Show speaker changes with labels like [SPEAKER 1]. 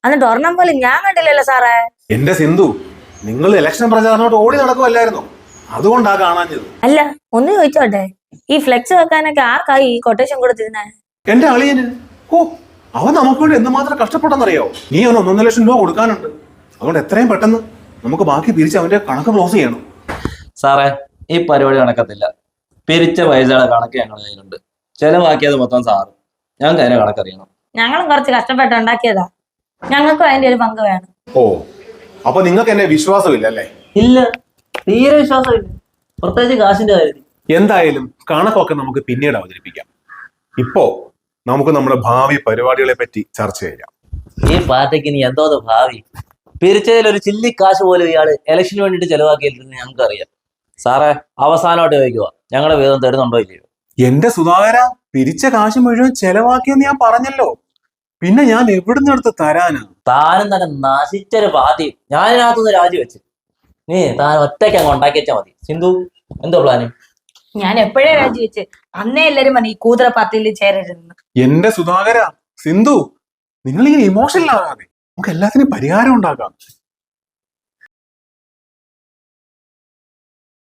[SPEAKER 1] എന്നിട്ട് ഒരെണ്ണം പോലും ഞാൻ കണ്ടില്ലല്ലോ സാറേ.
[SPEAKER 2] എന്റെ സിന്ധു, നിങ്ങൾ ഇലക്ഷൻ പ്രചാരണോട്ട് ഓടി നടക്കുമല്ലായിരുന്നോ? അതുകൊണ്ടാ കാണാഞ്ഞത്.
[SPEAKER 1] അല്ല, ഒന്ന് ചോദിച്ചോട്ടെ, ഈ ഫ്ലെക്സ് വെക്കാനൊക്കെ ആർക്കായി ഈ കൊട്ടേഷൻ കൊടുത്തിരുന്നേ?
[SPEAKER 2] എന്റെ അളിയന്. ഓ, അവൻ നമുക്ക് വേണ്ടി എന്തുമാത്രം കഷ്ടപ്പെട്ടെന്നറിയോ? നീ അവന് 1.5 ലക്ഷം രൂപ കൊടുക്കാനുണ്ട്. അതുകൊണ്ട് എത്രയും പെട്ടെന്ന് നമുക്ക് ബാക്കി പിരിച്ച് അവന്റെ കണക്ക് ക്ലോസ് ചെയ്യണം.
[SPEAKER 3] സാറേ, ഈ പരിപാടി നടക്കത്തില്ല. പിരിച്ച പൈസയുടെ കണക്ക് ഞങ്ങളുടെ കയ്യിലുണ്ട്. ചെലവാക്കിയത് മൊത്തം സാറ്. ഞങ്ങൾക്ക് അതിന്റെ കണക്കറിയണം.
[SPEAKER 1] ഞങ്ങളും കുറച്ച് കഷ്ടപ്പെട്ട് ഉണ്ടാക്കിയതാ, ഞങ്ങൾക്കും അതിന്റെ ഒരു പങ്ക് വേണം.
[SPEAKER 2] ഓ, അപ്പൊ നിങ്ങൾക്ക് എന്നെ വിശ്വാസമില്ല അല്ലേ?
[SPEAKER 3] ഇല്ല, തീരെ വിശ്വാസമില്ല, പ്രത്യേകിച്ച് കാശിന്റെ കാര്യത്തിൽ.
[SPEAKER 2] എന്തായാലും കണക്കൊക്കെ നമുക്ക് പിന്നീട് അവതരിപ്പിക്കാം. ഇപ്പോ നമുക്ക് നമ്മുടെ ഭാവി പരിപാടികളെ പറ്റി ചർച്ച ചെയ്യാം.
[SPEAKER 3] ഈ പാർട്ടിക്ക് ഇനി എന്തോ ഭാവി? പിരിച്ചതിൽ ഒരു ചില്ലി കാശ് പോലും ഇയാള് ഇലക്ഷന് വേണ്ടിട്ട് ചെലവാക്കിയില്ലെന്ന് ഞങ്ങൾക്ക് അറിയാം. സാറേ, അവസാനമായിട്ട് ചോദിക്കുക, ഞങ്ങളുടെ വീതം തരുന്നുണ്ടോ ഇല്ലയോ?
[SPEAKER 2] എന്റെ സുധാകര, പിരിച്ച കാശ് മുഴുവൻ ചെലവാക്കിയെന്ന് ഞാൻ പറഞ്ഞല്ലോ. പിന്നെ ഞാൻ എവിടുന്ന് എടുത്ത് തരാനാ?
[SPEAKER 3] താനും തന്നെ നശിച്ചൊരു പാർട്ടി ഞാനിതിനകത്തുനിന്ന് രാജിവെച്ച് താൻ ഒറ്റയ്ക്ക് അങ്ങ് ഉണ്ടാക്കി വെച്ചാൽ മതി. സിന്ധു, എന്തോ പ്ലാന്?
[SPEAKER 1] ഞാൻ എപ്പോഴേ രാജിവെച്ച്. അന്നേ എല്ലാരും പറഞ്ഞു ഈ കൂതറ പാർട്ടിയിൽ ചേരരുതെന്ന്.
[SPEAKER 2] എന്റെ സുധാകര, സിന്ധു, നിങ്ങൾ ഇങ്ങനെ ഇമോഷണൽ ആകാതെ നമുക്ക് എല്ലാത്തിനും പരിഹാരം ഉണ്ടാക്കാം.